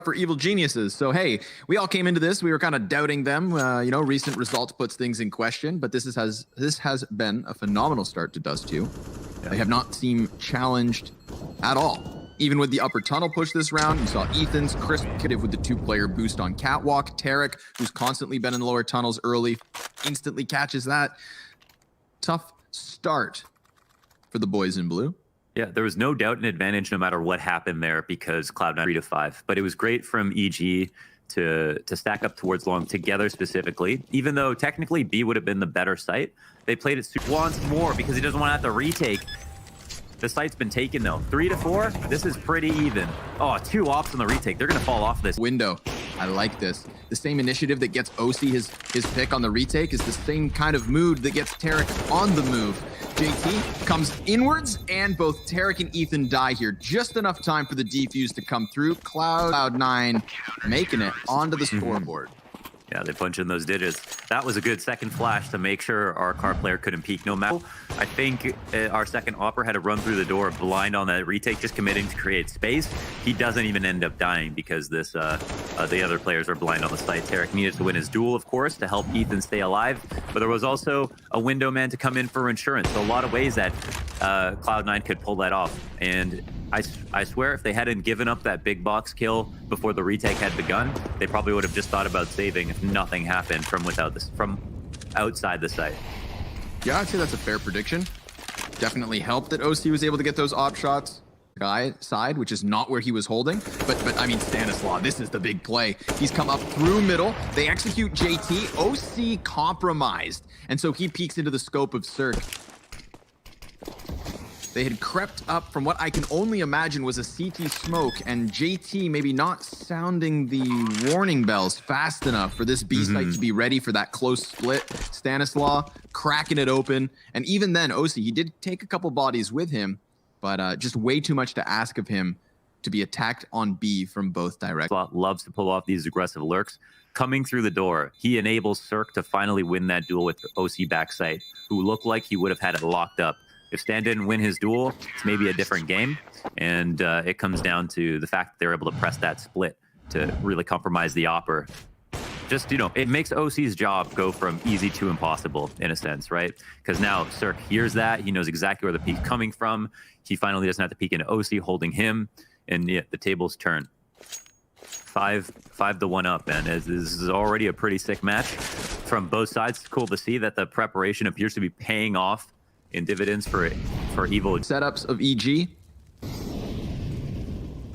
for evil geniuses. So, hey, we all came into this. We were kind of doubting them. Recent results puts things in question, but this has been a phenomenal start to Dust 2. Yeah. They have not seemed challenged at all. Even with the upper tunnel push this round, you saw Ethan's crisp with the 2-player boost on Catwalk. Tarek, who's constantly been in the lower tunnels early, instantly catches that. Tough start for the boys in blue. Yeah, there was no doubt an advantage no matter what happened there because Cloud9 3-5. But it was great from EG to stack up towards long together specifically. Even though technically B would have been the better site, they played it once more because he doesn't want to have to retake. The site's been taken though. 3-4, this is pretty even. Oh, 2 ops on the retake. They're gonna fall off this window. I like this. The same initiative that gets OC his pick on the retake is the same kind of mood that gets Tarek on the move. JT comes inwards, and both Tarek and Ethan die here. Just enough time for the defuse to come through. Cloud9 making it onto the scoreboard. Yeah, they punch in those digits. That was a good second flash to make sure our car player couldn't peek no matter. I think our second opera had to run through the door blind on that retake, just committing to create space. He doesn't even end up dying because this the other players are blind on the site. Tarek needed to win his duel, of course, to help Ethan stay alive. But there was also a window man to come in for insurance. So a lot of ways that Cloud9 could pull that off. And I swear if they hadn't given up that big box kill before the retake had begun, they probably would have just thought about saving if nothing happened from outside the site. Yeah, I'd say that's a fair prediction. Definitely helped that OC was able to get those op shots side, which is not where he was holding. But I mean, Stanislaw, this is the big play. He's come up through middle. They execute JT. OC compromised. And so he peeks into the scope of Cirque. They had crept up from what I can only imagine was a CT smoke, and JT maybe not sounding the warning bells fast enough for this B site to be ready for that close split. Stanislaw cracking it open, and even then, OC, he did take a couple bodies with him, but just way too much to ask of him to be attacked on B from both directions. Loves to pull off these aggressive lurks. Coming through the door, he enables Cirque to finally win that duel with OC backside, who looked like he would have had it locked up. If Stan didn't win his duel, it's maybe a different game. And it comes down to the fact that they're able to press that split to really compromise the opper. Just, it makes OC's job go from easy to impossible in a sense, right? Because now Cirque hears that. He knows exactly where the peek's coming from. He finally doesn't have to peek into OC holding him. And yeah, the tables turn. 5-1 up, and this is already a pretty sick match from both sides. It's cool to see that the preparation appears to be paying off in dividends for evil setups of EG.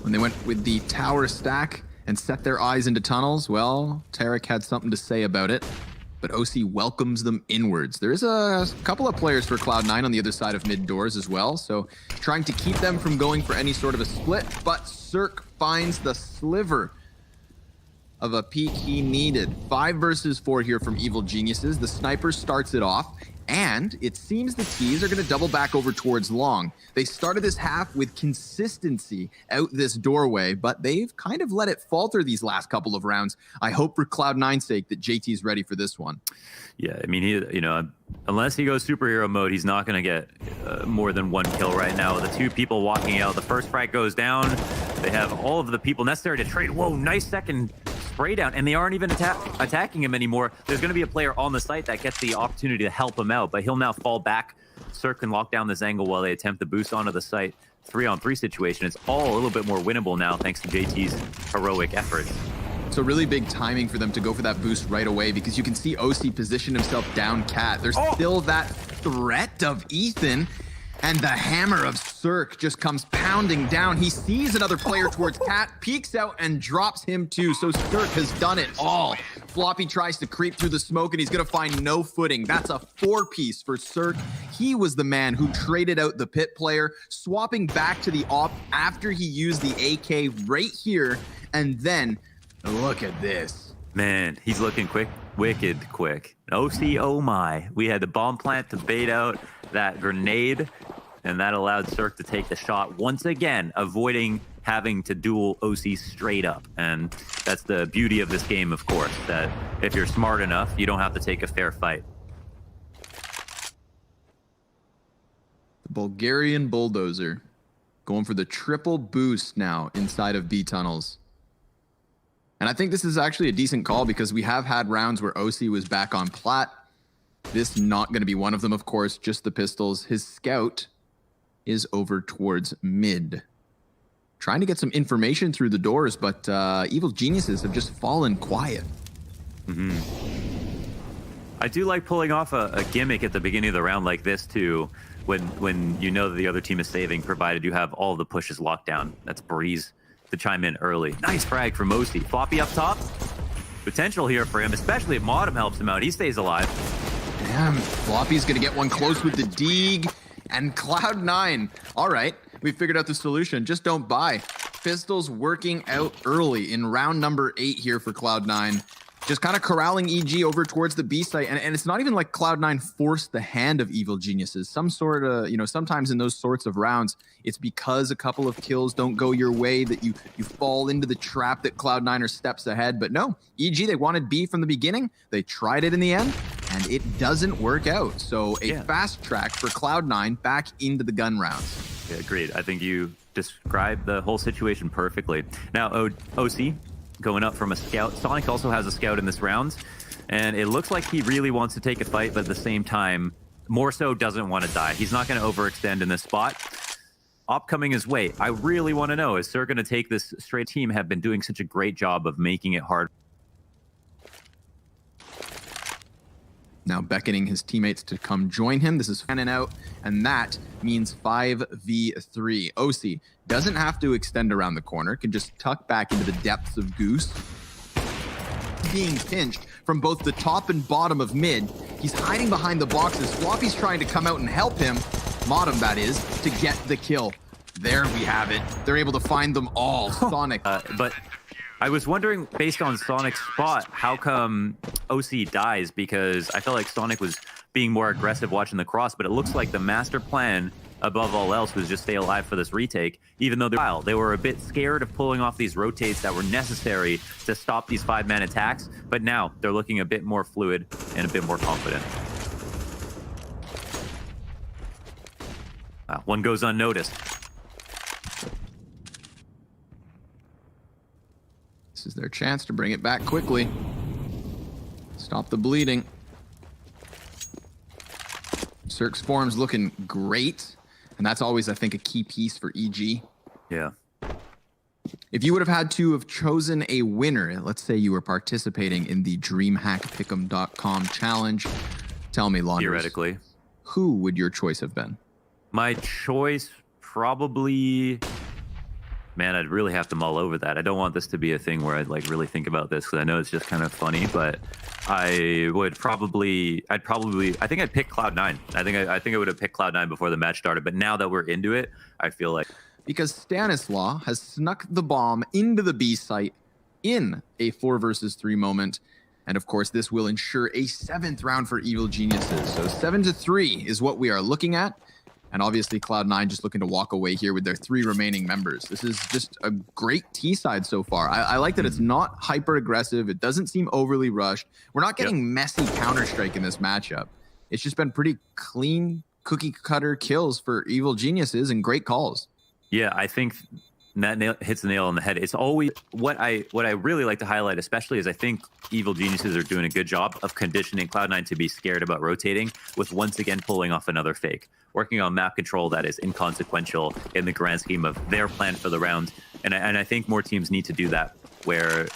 When they went with the tower stack and set their eyes into tunnels, well, Tarek had something to say about it, but OC welcomes them inwards. There's a couple of players for Cloud9 on the other side of mid doors as well, so trying to keep them from going for any sort of a split, but Cirque finds the sliver of a peek he needed. 5 versus 4 here from Evil Geniuses. The sniper starts it off, and it seems the T's are going to double back over towards long. They started this half with consistency out this doorway, but they've kind of let it falter these last couple of rounds. I hope for Cloud9's sake that JT's ready for this one. Yeah, I mean, unless he goes superhero mode, he's not going to get more than 1 kill right now. The 2 people walking out, the first frag goes down. They have all of the people necessary to trade. Whoa, nice second spray down, and they aren't even attacking him anymore. There's going to be a player on the site that gets the opportunity to help him out, but he'll now fall back. Cirque can lock down this angle while they attempt the boost onto the site. 3-on-3 situation. It's all a little bit more winnable now thanks to JT's heroic efforts. So really big timing for them to go for that boost right away, because you can see OC position himself down Cat. There's still that threat of Ethan, and the hammer of Cirque just comes pounding down. He sees another player towards Cat, peeks out, and drops him too. So Cirque has done it all. Floppy tries to creep through the smoke, and he's going to find no footing. That's a 4-piece for Cirque. He was the man who traded out the pit player, swapping back to the op after he used the AK right here. And then, look at this. Man, he's looking quick, wicked quick. OC, oh my. We had the bomb plant to bait out that grenade, and that allowed Cirque to take the shot once again, avoiding having to duel OC straight up. And that's the beauty of this game, of course, that if you're smart enough, you don't have to take a fair fight. The Bulgarian Bulldozer going for the triple boost now inside of B tunnels. And I think this is actually a decent call because we have had rounds where OC was back on plat. This not going to be one of them, of course, just the pistols. His scout is over towards mid. Trying to get some information through the doors, but Evil Geniuses have just fallen quiet. Mm-hmm. I do like pulling off a gimmick at the beginning of the round like this too, when you know that the other team is saving, provided you have all the pushes locked down. That's Breeze to chime in early. Nice frag from OC. Floppy up top. Potential here for him, especially if Modem helps him out. He stays alive. Damn, Floppy's gonna get one close with the Deeg. And Cloud9, all right, we figured out the solution. Just don't buy. Pistols working out early in round number 8 here for Cloud9. Just kind of corralling EG over towards the B site. And it's not even like Cloud9 forced the hand of Evil Geniuses. Some sort of, sometimes in those sorts of rounds, it's because a couple of kills don't go your way that you fall into the trap that Cloud9 are steps ahead. But no, EG, they wanted B from the beginning. They tried it in the end, and it doesn't work out. So a fast track for Cloud9 back into the gun rounds. Yeah, agreed. I think you described the whole situation perfectly. Now, OC going up from a scout. Sonic also has a scout in this round, and it looks like he really wants to take a fight, but at the same time, more so doesn't want to die. He's not going to overextend in this spot. Op coming his way. I really want to know, is Sir going to take this straight? Team have been doing such a great job of making it hard. Now beckoning his teammates to come join him. This is fanning out, and that means 5v3. OC doesn't have to extend around the corner, can just tuck back into the depths of Goose. Being pinched from both the top and bottom of mid. He's hiding behind the boxes. Floppy's trying to come out and help him, Modem that is, to get the kill. There we have it. They're able to find them all. Sonic. But I was wondering, based on Sonic's spot, how come OC dies? Because I felt like Sonic was being more aggressive watching the cross, but it looks like the master plan, above all else, was just stay alive for this retake, even though they were a bit scared of pulling off these rotates that were necessary to stop these 5-man attacks, but now they're looking a bit more fluid and a bit more confident. One goes unnoticed. This is their chance to bring it back quickly. Stop the bleeding. Cirque's form's looking great. And that's always, I think, a key piece for EG. Yeah. If you would have had to have chosen a winner, let's say you were participating in the DreamHackPick'em.com challenge, tell me, Launders, theoretically, who would your choice have been? My choice probably... Man, I'd really have to mull over that. I don't want this to be a thing where I'd like really think about this, because I know it's just kind of funny, but I think I'd pick Cloud9. I think I would have picked Cloud9 before the match started, but now that we're into it, I feel like... Because Stanislaw has snuck the bomb into the B site in a 4 versus 3 moment. And of course, this will ensure a 7th round for Evil Geniuses. So 7-3 is what we are looking at. And obviously Cloud9 just looking to walk away here with their 3 remaining members. This is just a great T-side so far. I like that it's not hyper aggressive. It doesn't seem overly rushed. We're not getting messy Counter-Strike in this matchup. It's just been pretty clean cookie cutter kills for Evil Geniuses and great calls. Yeah, I think that hits the nail on the head. It's always what I really like to highlight, especially, is I think Evil Geniuses are doing a good job of conditioning Cloud9 to be scared about rotating, with once again pulling off another fake, working on map control that is inconsequential in the grand scheme of their plan for the round. And I think more teams need to do that, where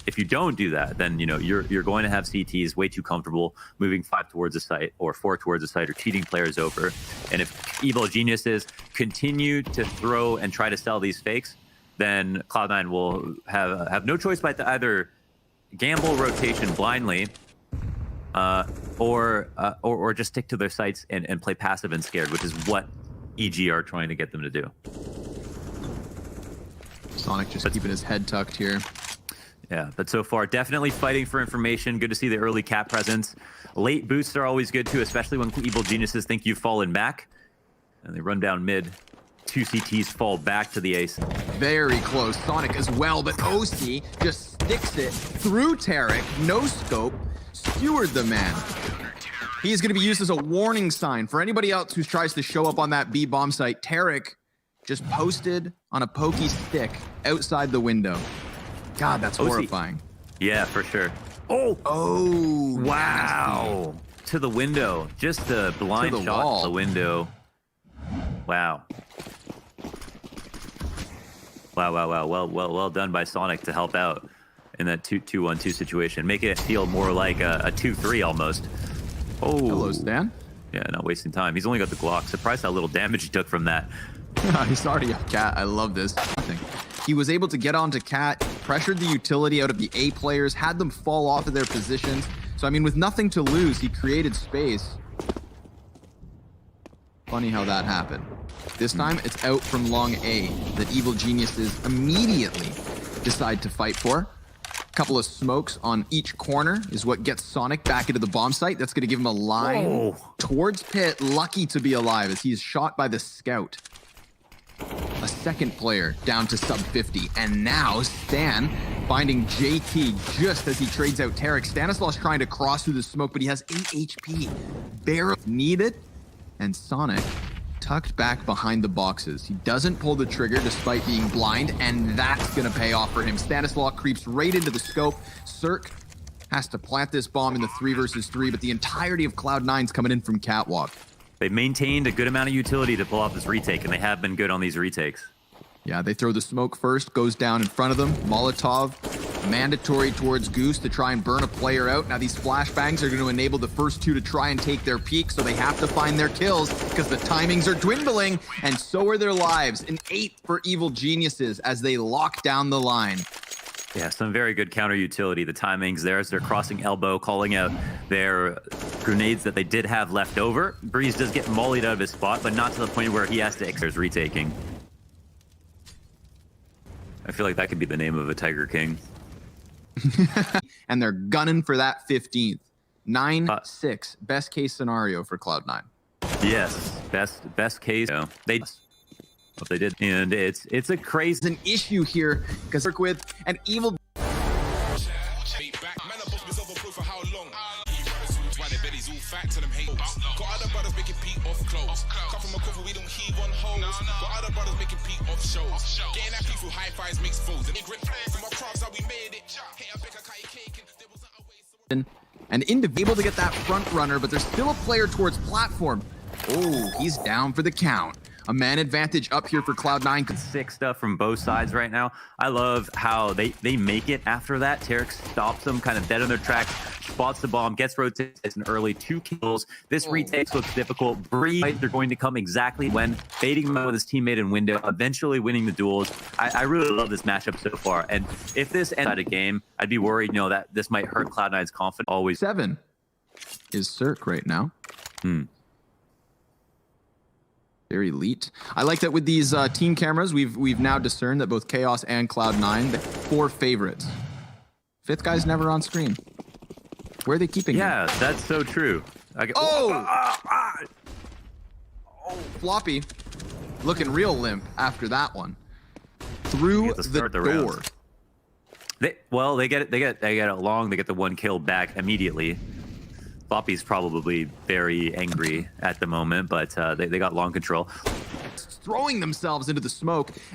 if you don't do that, then you're going to have CTs way too comfortable moving 5 towards the site or 4 towards the site, or cheating players over. And if Evil Geniuses continue to throw and try to sell these fakes, then Cloud9 will have no choice but to either gamble rotation blindly, or just stick to their sites and play passive and scared, which is what EG are trying to get them to do. Sonic just keeping his head tucked here. Yeah, but so far, definitely fighting for information. Good to see the early cap presence. Late boosts are always good, too, especially when Evil Geniuses think you've fallen back. And they run down mid. 2 CTs fall back to the ace. Very close. Sonic as well, but OC just sticks it through Tarek. No scope. Skewered the man. He is going to be used as a warning sign for anybody else who tries to show up on that B bomb site. Tarek just posted on a pokey stick outside the window. God, that's horrifying. Yeah, for sure. Oh, Wow. To the window. Just a blind shot wall. to the window. Wow. Wow. Well done by Sonic to help out in that 2-1-2 situation. Make it feel more like a 2-3 almost. Oh. Hello, Stan. Yeah, not wasting time. He's only got the Glock. Surprised how little damage he took from that. He's already up Cat. I love this. He was able to get onto Cat, pressured the utility out of the A players, had them fall off of their positions. So, I mean, with nothing to lose, he created space. Funny how that happened. This time, it's out from long A that Evil Geniuses immediately decide to fight for. A couple of smokes on each corner is what gets Sonic back into the bomb site. That's going to give him a line towards Pit, lucky to be alive as he is shot by the scout. A second player down to sub 50. And now Stan finding JT just as he trades out Tarek. Stanislaus trying to cross through the smoke, but he has 8 HP. Barely needed. And Sonic tucked back behind the boxes. He doesn't pull the trigger despite being blind, and that's going to pay off for him. Stanislaus creeps right into the scope. Cirque has to plant this bomb in the 3 versus 3, but the entirety of Cloud9's coming in from Catwalk. They've maintained a good amount of utility to pull off this retake, and they have been good on these retakes. Yeah, they throw the smoke first, goes down in front of them. Molotov, mandatory towards Goose to try and burn a player out. Now these flashbangs are going to enable the first 2 to try and take their peak, so they have to find their kills because the timings are dwindling, and so are their lives. An 8 for Evil Geniuses as they lock down the line. Yeah, some very good counter utility. The timings there as they're crossing elbow, calling out their grenades that they did have left over. Breeze does get mollied out of his spot, but not to the point where he has to there's retaking. I feel like that could be the name of a Tiger King. And they're gunning for that 15th. 9-6, best case scenario for Cloud9. Yes, best case. You know, what they did, and it's a crazy. There's an issue here because work with an evil. And able to get that front runner, but there's still a player towards platform. Oh, he's down for the count. A man advantage up here for Cloud9. Sick stuff from both sides right now. I love how they make it after that. Tarek stops them kind of dead on their track, spots the bomb, gets rotated, it's an early 2 kills. This retake looks difficult. Breeze, they're going to come exactly when, baiting him out with his teammate in window, eventually winning the duels. I really love this matchup so far. And if this ends a game, I'd be worried, you know, that this might hurt Cloud9's confidence. Always 7 is Cirque right now. Very elite. I like that with these team cameras, we've now discerned that both Chaos and Cloud9, 4 favorites. 5th guy's never on screen. Where are they keeping him? Yeah, that's so true. Floppy, looking real limp after that one. Through the door. They get it long. They get the 1 kill back immediately. Floppy's probably very angry at the moment, but they got long control. Throwing themselves into the smoke.